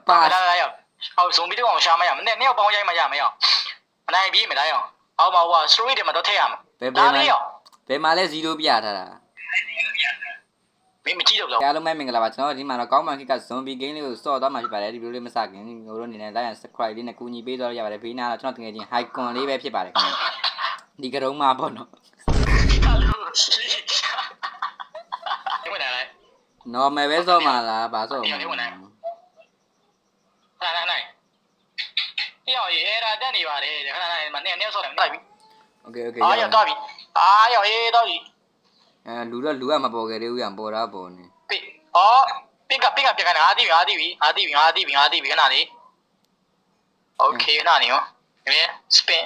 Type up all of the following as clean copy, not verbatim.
ပါလာရောက်ဟောဇုံဘီတော့ရှာမရမနဲ့နှစ်ယောက်ပေါင်းရိုက်မှရမရမနိုင်ပြေးမယ်လားရောအောက်မှာဟို story တွေမှာတော့ထည့်ရမှာဒါလေးရောဘယ်မှာလဲ0ပြထားတာမင်းမကြည့်တော့လားအားလုံးပဲမင်္ဂလာပါကျွန်တော်ဒီမှာတော့ကောင်းမှန်ခိက zombie game လေးကိုစော့သွားမှာဖြစ်ပါတယ်ဒီဗီဒီယိုလေးမစခင်ငိုတို့အနေနဲ့ like and subscribe လေးနဲ့ကူညီပေးသွားရပါတယ်ဘေးနားတော့ကျွန်တော်တကယ်ချင်း icon လေးပဲဖြစ်ပါတယ်ခင်ဗျဒီကရုံးမှာပေါ့နော်normal ပဲစော့မှာလားဘာစော့မှာနိုင်ဟေ့ရောအဲ့ဒါတက်နေပါတယ်ခဏနိုင်မှာနဲ့ဆော့တယ်တိုက်ပြီ okay အားရတော့ပြီအားရဟေးတော့ပြီလူကမပေါ်ခဲ့သေးဘူးရပေါ်တာပေါ်နေပိပင်ကပြခိုင်းတာအားသိပြီခဏလေး okay ခဏနေရောမင်း spin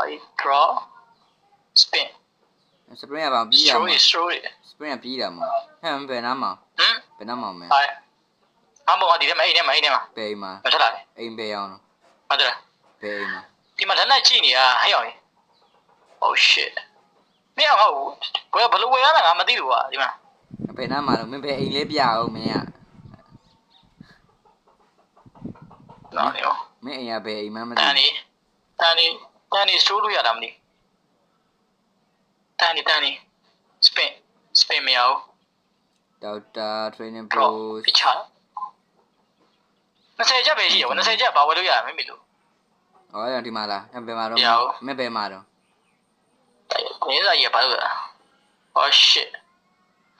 I draw spin spin ကဘာပြီးရမှာ story spin ကပြီးတာမဟုတ်ဟဲ့ဘယ်နားမှာဘယ်နားမှာမဲအမောဒီထဲမှာအိမ်ထဲမှာဘယ်မှာမထွက်လာလေအိမ်ပဲအောင်လို့ဟုတ်တယ်ဘယ်အိမ်မှာဒီမှာလက်နဲ့ကြည့်နေတာဟဲ့ရော oh shit မင်းဟုတ်ဘယ်လိုဝယ်ရတာငါမသိလို့ကွာဒီမှာဘယ်နားမှာတော့မင်းဘယ်အိမ်လေးပြအောင်မင်းကနော်နေရောမင်းအိမ်ကဘယ်အိမ်မှမသိတန်နေစတိုးလို့ရတာမသိတန်နေ spin မရဘူး Doctor Training Pro ပြချ20ချက်ပဲရှိရ20ချက်ဘာဝယ်လို့ရမမေလို့ဟောဒီမှာလားဘယ်မှာတော့မင်းဘယ်မှာတော့မင်းစားရပါလို့ oh shit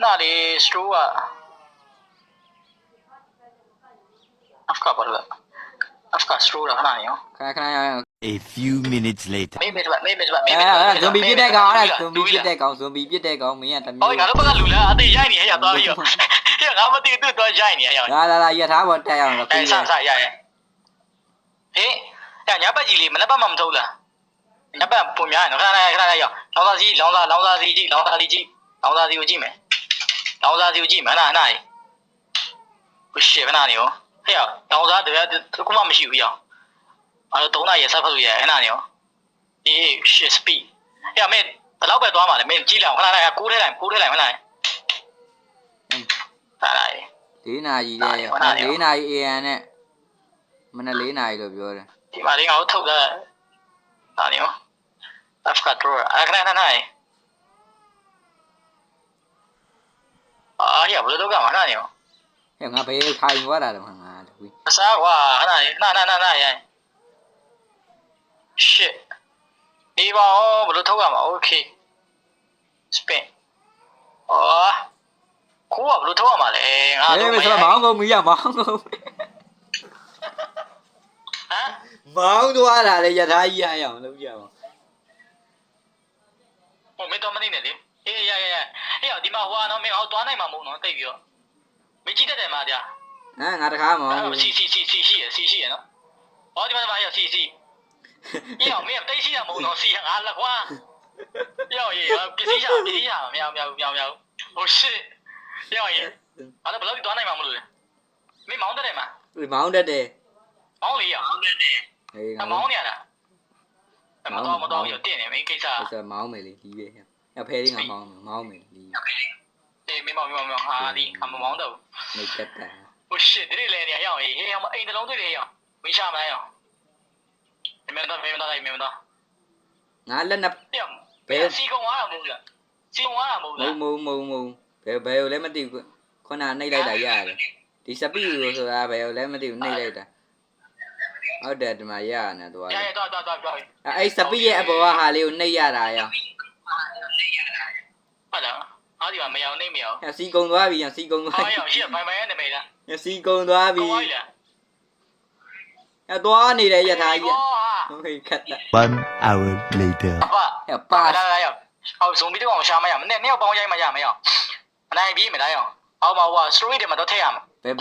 နားလေ store က afka ပါလို့ afka store ခဏနေရောခဏရ A few minutes later မေးပါမေး ဇွန်ဘီပြစ်တဲ့ကောင်အဲ့ဇွန်ဘီပြစ်တဲ့ကောင်မင်းကတမျိုးဟောငါတို့ဘက်ကလူလားအသေးရိုက်နေရသွားပြီရောငါမသိသူ့တော့ရိုက်နေရရောလာရထားပေါ်တက်အောင်လို့ပြီးရဆရဟေးညဘက်ကြီးလေးမနေ့ဘက်မှမထုတ်လားညဘက်ပုံများနော်ခဏရောက်လောင်စာစီကြည့်လောင်စာစီကိုကြည့်မယ်ဟနာဘရှေခဏနေရောဟဲ့လောင်စာတကယ်ခုမှမရှိဘူးရောအဲ့တော့3နာရီဆက်ဖတ်လို့ရတယ်ဟနာနေရောအေး shit speed ဟဲ့မင်းဘယ်လောက်ပဲသွားမှာလဲမင်းကြည့်လိုက်အောင်ခဏ9ထဲလိုက်ခဏ4နာရီလေ4နာရီ AM နဲ့မနေ့4နာရီလို့ပြောတယ်ဒီမှာလေးငါတို့ထုတ်တာဒါနေရော After draw အခဏအားရဘယ်လိုလုပ်ကမှာခဏနေရောဟဲ့ငါဘယ်ခိုင်သွားတာလဲငါတခုအစားကွာခဏနာရိုင်း shit ဒီပါဘယ်လိုထုတ်ရမှာ okay spin ကိုကဘယ်လိုထုတ်ရမှာလဲငါတို့မမောင်းကုန်ပြီမောင်းကုန်မောင်းသွားတာလေယထာကြီးရအောင်လုပ်ကြအောင်ဟိုမင်းတော့မသိနဲ့လေအေးရဒီမှာဟိုကတော့မင်းဟောသွားနိုင်မှာမဟုတ်နော်တိတ်ပြီးတော့မကြည့်တတ်တယ်မှာဗျာငါတခါမောင်းစီရှိရနော်ဟောဒီမှာရစီရောမင်းတိတ်ရှိတာမဟုတ်နော်စီငါလက်ကွာရောပစ္စည်းရမရဟို shit ရောအဲ့ဒါဘယ်လိုသွားနိုင်မှာမလို့လဲမင်းမောင်းတတ်တယ်မှာမောင်းတတ်တယ်မောင်းလေရမောင်းတတ်တယ်မောင်းနေရတာမတော်ရတင်နေမင်းကိစ္စမောင်းမယ်လေဒီပဲဖဲလေးငါမောင်းမယ်ဒီအေးမင်းမောင်းဟာဒီအမမောင်းတော့နေတက်တာဟို shit ဒီလေနေရအောင်ဟေးအိမ်တလုံးတွေ့တယ်ရအောင်မင်းရှာမလားရအောင်မင်းတော့ငါလက်နှစ်ဘယ်စီကုံသွားတာမဟုတ်လားစီကုံသွားတာမဟုတ်လားမဘယ်ကိုလည်းမသိဘူးခုနနှိပ်လိုက်တာရတယ်ဒီစပီကိုဆိုတာဘယ်ကိုလည်းမသိဘူးနှိပ်လိုက်တာဟုတ်တယ်ဒီမှာရနေတော့ရတော့အဲ့စပီရဲ့အပေါ်ကဟာလေးကိုနှိပ်ရတာရောဟုတ်လားအားဒီမှာမရအောင်နှိပ်မရအောင်စီကုံသွားပြီစီကုံသွားရောရှိဘိုင်နဲ့မေးလားစီကုံသွားပြီသွားနေတယ်ယထာကြီးဟုတ်ခက်တာ 1 hour later ပါလာရောက်ဟောဇုံဘီတော့ရှာမရမနဲ့နှစ်ယောက်ပေါင်းရိုက်မှရမရအောင်အနိုင်ပြေးမယ်လားရောအောက်မှာဟို story တွေမှာတော့ထည့်ရမှာဘယ်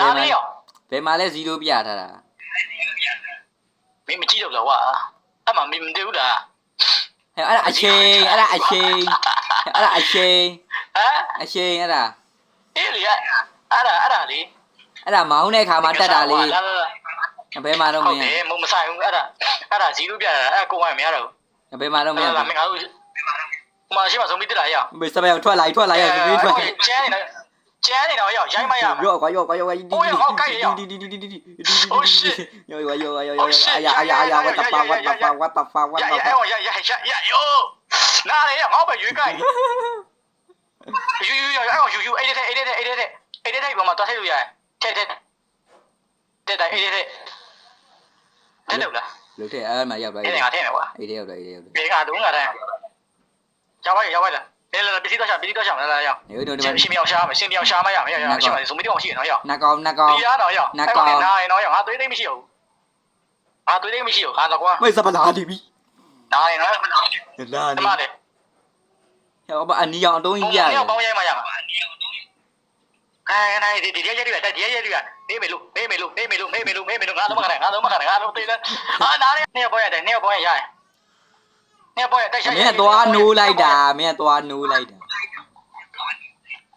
မှာလဲ0ပြထားတာမင်းမကြည့်တော့လားကွာအဲ့မှာမင်းမသိဘူးလားဟဲ့အဲ့ဒါအချိန်ဟမ်အချိန်အဲ့ဒါအေးလေအဲ့ဒါလေအဲ့ဒါမောင်းတဲ့ခါမှာတက်တာလေဘယ်မှာတော့မင်းမဆိုင်ဘူးအဲ့ဒါ0ပြတာအဲ့ကိုဝိုင်းမရတော့ဘူးဘယ်မှာတော့မင်းမင်းငါတို့မရှိမှဆုံးပြီးတက်လာရအောင်မင်းစပယ်ထွက်လာရဇမီးထွက်ကျန်းနေ ကျန်းနေတော့ရောက်ရိုင်းမရမှာ ရောကွာရောကွာရောကွာဒီ 哦呀好盖呀 Oh shit ရောရောရောရော Oh shit 呀 what the fuck what the fuck what the fuck what 呀 the 呀 fuck 呀哟，哪里呀？我被鱼盖。呦，哎对，我嘛多睇路呀，睇，哎对，睇到啦， လို့တဲ့အဲ့မှာရောက်သွား 你哋牙聽嚟喎， အေးတဲ့ရောက်သွားအေးတဲ့ရောက်သွား 你牙懂牙聽，有位啦，你嚟必須多上嚟呀， နေတို့ဒီမှာ 先秒殺嘛呀，先咪送俾啲往先咯呀， နကောင်နကောင် ဒီရတော့呀，嗱呀，我對你မရှိဘူး，我對你မရှိဘူး，我ကွာ， မိတ်စပလာဒီပြီ 嗱呀， လာ ဒီ ဒီ မှာလေ， ဟောအနီအောင်အတုံးကြီးပြတယ် ပေါင်းရိုင်းမှာရမှာ哎，ဒီရက်ရွက်နေမေလို့ငါလုံးမခနဲ့ငါလုံးသေးတယ်အာနားနေပေါ်ရတယ်နေပေါ်ရရတယ်နေပေါ်ရတိုက် မင်းသွားနိုးလိုက်တာမင်းသွားနိုးလိုက်တာ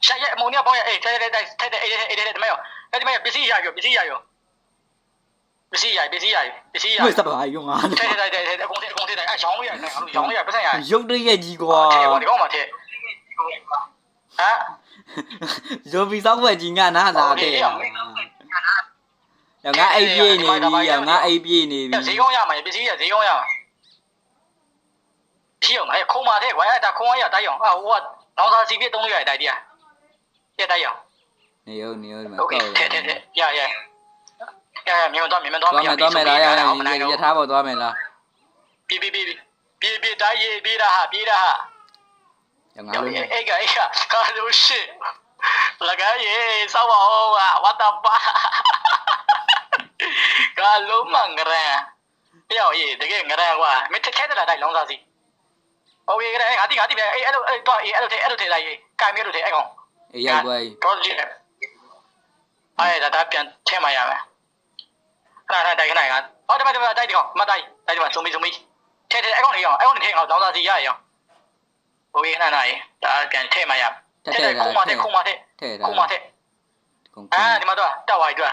ရှာရအမုံနေပေါ်ရအေးတိုက်တမဲရောအဲ့ဒီမဲပစ္စည်းရရော မိတ်စပလာရောငါ တိုက်အကုန်အဲ့ရောင်းလို့ရပတ်စံရ ရုပ်တရက်ကြီးကွာ ထဲပေါ်ဒီကောင်မှာထဲဟမ် ဇိုဘီဆောက်ွက်ကြီးငါနာလာတဲ့ငါအိပ်ပြေးနေပြီငါအိပ်ပြေးနေပြီ ဈေးကောင်းရမှာပစ္စည်းရဈေးကောင်းရမှာဖြစ်အောင်အဲ့ခုံးมาထဲကွာအဲ့ဒါခုံးရတိုက်အောင်ဟိုကနောင်စာစီပြည့်သုံးလို့ရတိုက်တရားပြတိုက်အောင် နေရောဒီမှာ โอเค ကောက် ထဲရမြင်တော့ သွားမယ်လားရထားပေါ်သွားမယ်လား ပြေးတိုင်းရေးပြေးတာဟာ ငါလုံး အဲ့ကကာလို့ရှစ်လကရေးစောက်ပါဦးက what the fuck ကာလုံးမငရံပြောရေးတကယ်ငရံကွာမင်းထဲတယ်လားတိုက်လောင်းစားစီโอเคကဲငါတိပဲအဲ့လိုတော့အဲ့လိုထဲလိုက်ရေးကင်မြလို့ထဲအဲ့ကောင် အေးရောက်သွားပြီ တော့ကြည့်အဲ့ဒါပြန်ထဲမှာရမယ်ခဏတိုက်ခဏကဟောတမတိုက်ဒီကောင်မတိုက်မှာစုံမီထဲအဲ့ကောင်နေအောင်အဲ့ကောင်နေထဲအောင်လောင်းစားစီရရအောင်โอเคခဏနိုင်ဒါပြန်ထဲမှာရထဲခုံမထဲ ထဲတာ ခုံမထဲဒီမှာတော့တက်သွားပြီတွေ့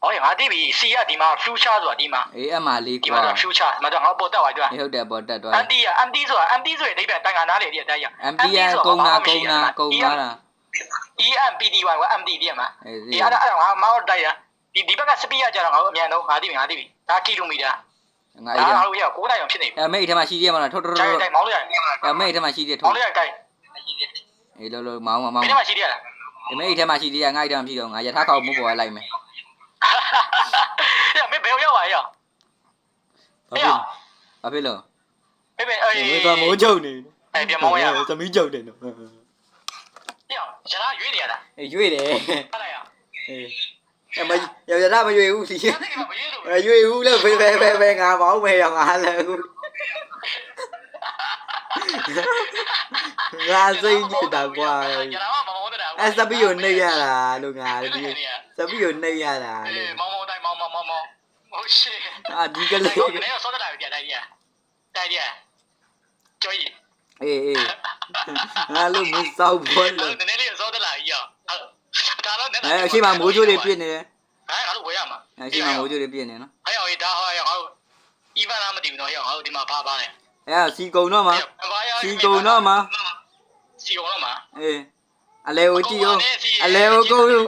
ဟောငါတိပြီစီရဒီမှာ future ဆိုတာဒီမှာ အေးအမလေး ဒီ ကွာ မှာတော့ future ဒီမှာတော့ငါပေါ်တက်သွားပြီတွေ့ ဟုတ်တယ်ပေါ်တက်သွား MD ဆိုတာ MD ဆိုရင်အိဗယ်တိုင်ကနားလေဒီတိုင်းရ MD ကုန်းနာတာ EMPDY က MD ပြမှာ အေး ဒီအဲ့ဒါငါမောက်တိုက်ရဒီဘက်ကစပီးရကြတော့ငါတို့အမြန်ဆုံးငါသိပြီဒါကီလိုမီတာ ငါ ဒါ အေး ငါတို့ရ9နိုင်အောင်ဖြစ်နေပြီ အမေအိတ်ထဲမှာရှိသေးမလားထုတ် တိုက်မောင်းလို့ရတယ် အမေအိတ်ထဲမှာရှိသေး မော ထုတ် င်းလို့ရတိုက် အေးလောမောင်း ဒီထဲမှာရှိသေးရလား အမေအိတ်ထဲမှာရှိသေးငါအိတ်ထဲမှာဖြစ်တော့ငါရထားခေါက်မှုပေါ်လိုက်မယ် ရမင်းဘယ်ရောက်ပါရော ဘာဖြစ်လို့ မင်းအေး ဝေသွားမိုးချုပ်နေ အဲ့ပြန်မောင်းရ သမီးချုပ်တယ်နော် ပြောရလားရွေးနေရတာ အေးရွေ့တယ် ဟုတ်လားရ အေးအမရရတာမရွေ့ဘူးစီ အဲ့ဒီကမရွေးလို့ ရွေ့ဘူးလို့ဘယ်ငါမောင်းမယ်ရောငါလည်းအခုငါစိတ်ညစ်တာကွာ ကျန်တော့မမောင်းတဲ့တာ အဲ့စပီကိုနှိပ်ရတာလို့ငါဒီစပီကိုနှိပ်ရတာလို့ မောင်းတိုင်းမောင်းဟုတ်ရှေ့ အာဒီကလေး ဒီနေ့ဆော့တာပြတိုက်ရတိုက်ရကျွေး အေးငါလို့မစောက်ဘောလို့ နည်းနည်းလေးဆော့တယ်လားကြီးရောဒါတော့ အရှိမမိုးချိုးတွေပြစ်နေတယ် ဟဲ့ငါတို့ဝယ်ရမှာ အရှိမမိုးချိုးတွေပြစ်နေနော် ဟဲ့ရောဒါဟောရောငါတို့အီဗန်လာမသိဘူးနော်ရောငါတို့ဒီမှာဖားပါတယ် အဲ့စီကုံတော့မှာစီကုံတော့မှာ စီကုံတော့မှာ အေးအလဲကိုကြည့်ရောအလဲကိုကုံရော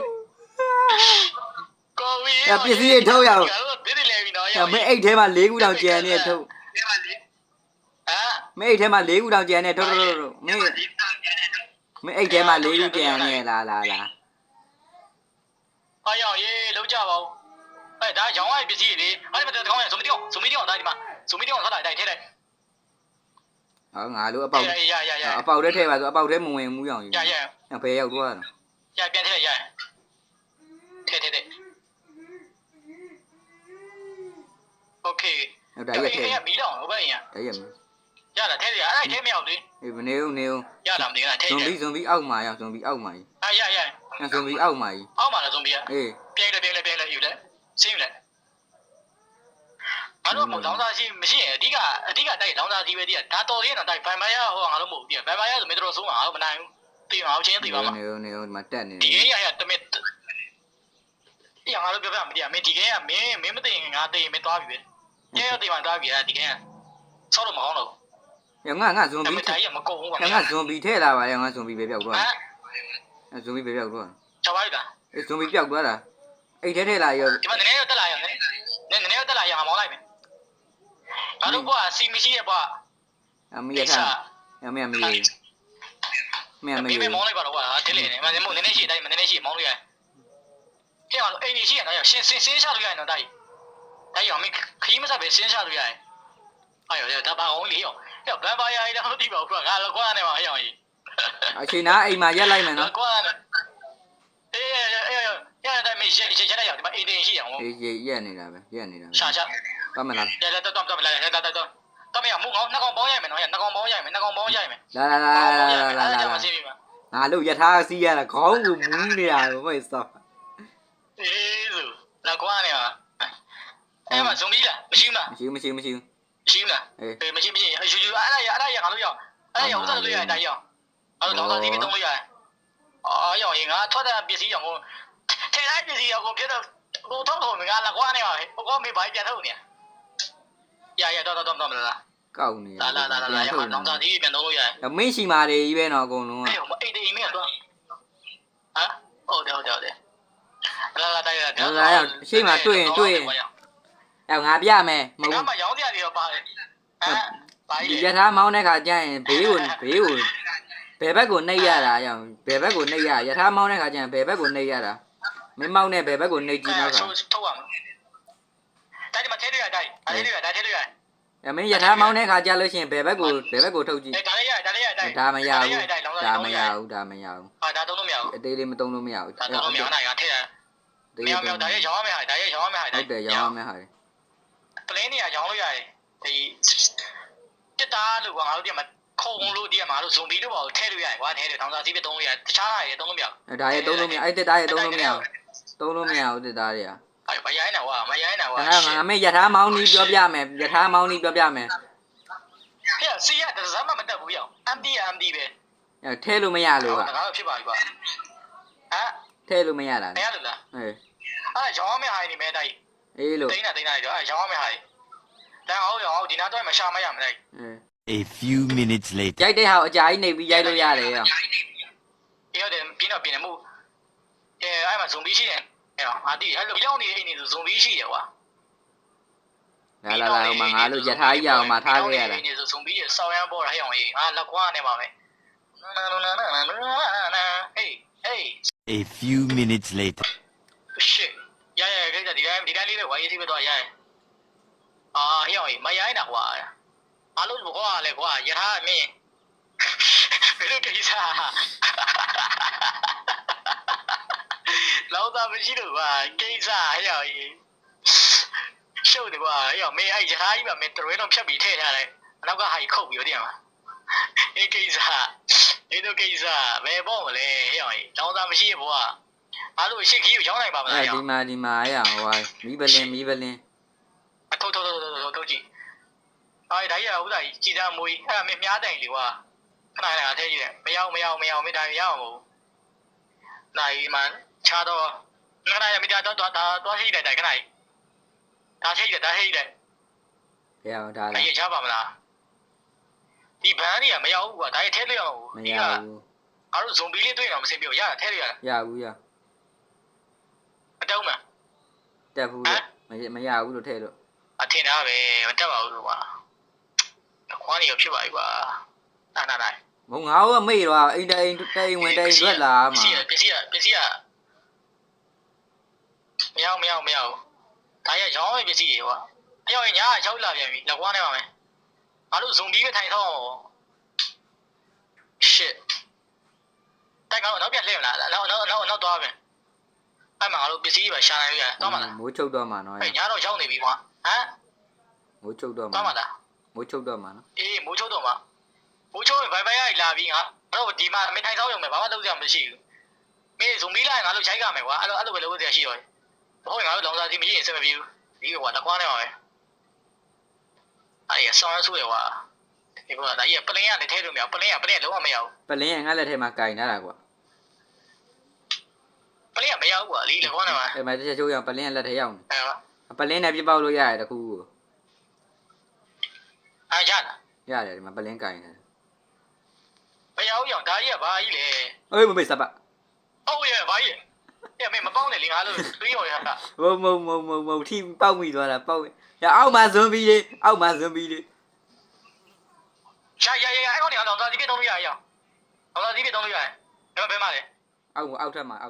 ကိုဝီ ပစ္စည်းတွေထုတ်ရအောင် ဒီဒီလေပြီနော် မင်းအိတ်ထဲမှာ၄ခုတောင်ကျန်နေထုတ် ဟမ် မင်းအိတ်ထဲမှာ၄ခုတောင်ကျန်နေထုတ်မင်းအိတ်ထဲမှာ၄ခုကျန်နေလား ဟာရောရေးလုံးကြပါဦးအဲ့ဒါရောင်းရပစ္စည်းတွေအဲ့ဒီမှာကောင်းရဇုံမီတောဒါဒီမှာဇုံမီတောဆက်လိုက်တိုက်ထဲလိုက် ဟောငါလို့အပေါက် ရ အပေါက်ထဲထဲပါဆိုအပေါက်ထဲမဝင်ဘူးရောင်ယူ ရ ဘယ်ရောက်သွားတာ ရပြန်ထဲရထဲโอเค ဟုတ်ဒါရက်ထဲ မီးတော့ဟုတ်ပါရင် ဒါရက်မ ရလာထဲရအဲ့ထဲမရောက်သေး အေးမနေဦး ရလာမနေလားထဲ ဇွန်ဘီအောက်မှာရောက်ဇွန်ဘီအောက်မှာကြီး ရ ဇွန်ဘီအောက်မှာကြီး အောက်မှာလားဇုံဘီက အေး ပြိုင်လဲယူလဲစင်းလဲအဲ့တော့လောင်စာစီမရှိရင်အဓိကတိုက်လောင်စာစီပဲတည်းဒါတော်သေးတယ်တိုက်ဗန်ပါယာဟိုငါတို့မဟုတ်ဘူးဗန်ပါယာဆိုမင်းတို့ဆုံးမှာငါတို့မနိုင်ဘူးသိအောင်ချင်းသိပါမှာ နေဒီမှာတက်နေ ဒီကိန်းရတမစ်ဒီငါတို့ပြောပြမတရားမင်းဒီကိန်းကမင်းမသိရင်ငါသိရင်မင်းသွားပြီပဲကျဲရသိမှသွားပြီဒီကိန်းကဆောက်လို့မကောင်းတော့ ရငါဇွန်ဘီ တိုင်းရမကုန်ဘူးကွာ ငါဇွန်ဘီထဲလာပါလေငါဇွန်ဘီပဲပြောက်သွား ဟ ဇွန်ဘီပဲပြောက်သွား ကြောက်ပါလိမ့်လား ဇွန်ဘီပြောက်သွားတာအိတ်ထဲထဲလာရော ဒီမှာနည်းနည်းတက်လာရအောင်နည်းနည်းတက်လာရအောင်မောင်းလိုက်မယ်ငါတို့ကွာစီမရှိရဲ့ကွာ အမေရထားအမေမေမေမေ မေမေမောင်းလိုက်ပါတော့ကွာတင်းလေနေမနည်းနည်းရှိတိုင်းမနည်းနည်းရှိမောင်းလို့ရတယ်ဟဲ့အောင်အိမ်ကြီးရှိရတော့ရှင်းချလို့ရတယ်နော်တိုက်အောင်မင်းခရီးမဆက်ပဲရှင်းချလို့ရတယ်ဟာရောဒါပါအောင်လေရောဟဲ့ဗန်ပါယာကြီးတော့တိပါကွာငါလည်းကွာနေမှာဟဲ့အောင်ကြီး အချိန်နာအိမ်မှာရက်လိုက်မယ်နော် ကွာအေးတိုင်းမရှင်းလိုက်ရဒီမှာအိမ်တင်ရှိရအောင် အေးရက်နေတာပဲရက်နေတာပဲ ရှာသွားမလား ရတော့မလာတော့မရမူငေါနှစ်ကောင်ပေါင်းရိုက်မယ်နော်နှစ်ကောင်ပေါင်းရိုက်မယ်နှစ်ကောင်ပေါင်းရိုက်မယ် လာငါလို့ရထားစီးရတာခေါင်းကိုမူးနေတာကိုမိတ်ဆော အေးဆိုလာကွာနေပါအဲ့မှာဇုံဘီလားမရှိဘူးလား မရှိဘူးမရှိဘူး မရှိဘူးလားအေးမရှိယူအဲ့ဒါရငါတို့ရအဲ့ရဥစားလို့ရတိုင်းရအဲ့တော့တော့ဒီပြီးသုံးလို့ရတယ်အော်ရောရင်ငါထွက်တဲ့ပစ္စည်းရောကိုထဲတိုင်းပစ္စည်းရောကိုပြတော့ဟိုထုတ်ထုတ်ငါလာကွာနေပါဟိုကောမေးဘာပြန်ထုတ်နေရတော့မလား ကောက်နေ လာရမှာတော့ဒါဒီပြန်သုံးလို့ရတယ် မင်းရှိမာတွေကြီးပဲနော်အကုန်လုံးက အဲ့ဟိုအိမ်တိမ်မင်းကတော့ဟုတ်တယ်လာတိုင်းရ ရှေ့မှာတွေ့ငါပြမယ်မဟုတ် ငါမှရောင်းကြတယ်ရောပါတယ်ဘာ ဒီ ကြီး ရထားမောင်းတဲ့ခါကျရင်ဘေးကိုဘယ်ဘက်ကိုနှိပ်ရတာရောဘယ်ဘက်ကိုနှိပ်ရထားမောင်းတဲ့ခါကျရင်ဘယ်ဘက်ကိုနှိပ်ရတာမင်းမောင်းနဲ့ဘယ်ဘက်ကိုနှိပ်ကြည့်တော့ခါ ထုတ်ရမှာတိုက်မှာထဲရတိုက်ထဲရ မင်းရထားမောင်းတဲ့ခါကျလို့ရှိရင်ဘယ်ဘက်ကိုထုတ်ကြည့် ဒါလည်းရတိုက် ဒါမရဘူးဒါမရဘူး ဟာဒါသုံးလို့မရဘူး အသေးလေးမတုံးလို့မရဘူး ဒါသုံးလို့မရနိုင်ကထဲရမြောင်ဒါရဲ့ရောင်းရမယ်ဟာဒါရဲ့ရောင်းရမယ်ဟာ ဟုတ်တယ်ရောင်းမယ်ဟာ ပလင်းနေရရောင်းလို့ရတယ်ဒီတက်တာလို့ကွာငါတို့ဒီမှာခုံလို့ဒီမှာလို့ဇုံဘီလို့ပါထဲလို့ရတယ်ကွာထဲတယ်တောင်စာစီးပဲသုံးလို့ရတယ်တခြားဟာတွေသုံးလို့မရဘူး ဒါရဲ့တုံးလို့မရအဲ့တက်သားရဲ့တုံးလို့မရဘူးတုံးလို့မရဘူးတက်သားတွေက မရိုင်းတာကွာမရိုင်းတာကွာ ငါမေးရထားမောင်းနီးပြောပြမယ်ရထားမောင်းနီးပြောပြမယ် ဟဲ့စီရတစမ်းမတက်ဘူးရော MD ပဲ ထဲလို့မရလို့က ဒါကတော့ဖြစ်ပါပြီကွာဟမ် ထဲလို့မရတာ မရလို့လား ဟဲ့ အဲ့ရောင်းရမယ့်ဟာနေမဲတိုက် အေးလို့ တိန်းတာတော့အဲ့ရောင်းရမယ့်ဟာတန်အောင်ရောဒီနာတော့မရှာမရမလိုက် A few minutes later. ရိုက်တဲ့ဟာအကြာကြီးနေပြီးရိုက်လို့ရတယ်ရော ရတယ်ပြင်းတော့ပြင်းတယ်မို့အဲ့မှာဇုံဘီရှိတယ်အဲ့တော့ငါတိအဲ့လိုပြောင်းနေအိမ်နေဆိုဇုံဘီရှိတယ်ကွာ လာဟိုမှာငါလို့ရထားကြီးရအောင်မှာထားခဲ့ရတာ နေဆိုဇုံဘီရဲ့ဆောင်းရမ်းပေါ်တာဟဲ့အောင်ကြီးငါလက်ကွာနေပါမယ်ဟေး A few minutes later. shit ရခိတ်ဒီတိုင်းလေးပဲဝိုင်းရေးပဲတော့ရဟဲ့အောင်ကြီးမရိုင်းတာကွာအားလုံးကွာလေကွာရထားမင်းဘယ်လိုကိစ္စလောက်သားမရှိလို့ကွာကိစ္စဟဲ့အောင်ကြီးရှုပ်တယ်ကွာဟဲ့အောင်မင်းအဲ့ရထားကြီးပါမင်းတရွဲတော့ဖြတ်ပြီးထည့်ထားတယ်အနောက်ကဟာကြီးခုတ်ပြီးတော့တည်းမှာအေးကိစ္စဒီလိုကိစ္စဘယ်ပေါ့မလဲဟဲ့အောင်ကြီးလောင်းသားမရှိရဲ့ဘွာအားလို့ရှစ်ခီးကိုရောင်းနိုင်ပါမလားဟဲ့ ဒီမှာအဲ့ဟိုမီးပလင်းအထုတ်ကြည့်အဲ့ဒါကြီးကဥစားကြီးကြည်သားမွေးအဲ့ဒါမင်းမြားတိုင်လေကွာခဏခဏထဲကြည့်တယ်မရောက်မင်းဒါရအောင်မဟုတ်နိုင်မှချားတော့ခဏရမင်းတော့တော့ရှိတယ်တိုင်ခဏကြီးဒါရှိတယ် ဘယ်အောင်ဒါလဲ အဲ့ရချပါမလားဒီဘန်းကြီးကမရောက်ဘူးကွာဒါရထဲလို့ရအောင် မရဘူး အားလို့ဇွန်ဘီလေးတွေ့တော့မစင်ပြရထဲလို့ရ ရဘူးရ အတောင်းမှာ တက်ဘူးမရဘူးလို့ထဲလို့ အထင်သားပဲမတက်ပါဘူးကွာခွားနေရဖြစ်ပါပြီကွာနား မငါ့ကမေ့တော့အိမ်တိုင်ဝင်တိုင်ရွက်လာမှာ ပစ္စည်းမရောက်ဒါရရောင်းမယ့်ပစ္စည်းတွေကွာအရောက်ညာရောက်လာပြန်ပြီလက်ကွားနေပါမယ်ငါတို့ဇုံဘီပဲထိုင်ဆောင်အောင် shit တိုက်ကောင်တော့ပြန်လှည့်မလားနောက်သွားပြန်အဲ့မှာငါတို့ပစ္စည်းပဲရှာနိုင်ရတော့မလား မိုးချုပ်တော့မှာနော် အဲ့ညာတော့ရောက်နေပြီကွာဟမ် မိုးချုပ်တော့မှာ သွားမလား မိုးချုပ်တော့မှာနော် အေးမိုးချုပ်တော့မှာမိုးချုပ်ဘိုင်ဘိုင်ရလာပြီးငါတို့ဒီမှာမထိုင်ဆောင်ရုံပဲဘာမှလုပ်စရာမရှိဘူးမင်းဇုံဘီလာငါတို့ခြိုက်ကြမယ်ကွာအဲ့လိုပဲလုပ်စရာရှိတော့ဘာလို့ငါတို့လောင်စာစီမရှိရင်စမပြေဘူးဒီကွာတခွားနေပါပဲအဲ့ရဆောင်းဆူရကွာဒီကွာဒါကြီးပလင်းကနေထဲလို့မရပလင်းလုံးဝမရဘူး ပလင်းငါလက်ထဲမှာကင်ထားတာကွာ ပလင်းမရဘူးကွာလီလက်ခွားနေပါ အဲ့မှာတစ်ချက်ချိုးရအောင်ပလင်းလက်ထဲရောက်နေ အဲ့ပါ ပလင်းနဲ့ပြပောက်လို့ရတယ်တခုကို အားရလား ရတယ်ဒီမှာပလင်းကင်နေ မရဘူးရောင်ဒါကြီးကဘာကြီးလဲ အေးမမေ့စပါ အော်ရဲ့ဘာကြီးရဲ့မင်းမပေါင်းနဲ့လေငါလို့တွေးရော်ရတာ မထိပေါက်မိသွားတာပေါက်ရအောက်မှာဇွန်ဘီလေးအောက်မှာဇွန်ဘီလေး ရအဲ့ကောင်နေအောင်တော့ဒီပြတုံးလို့ရရအောင်အောင်တော့ဒီပြတုံးလို့ရတယ်ဘယ်မှာလဲ အောက်ထက်မှာအောက်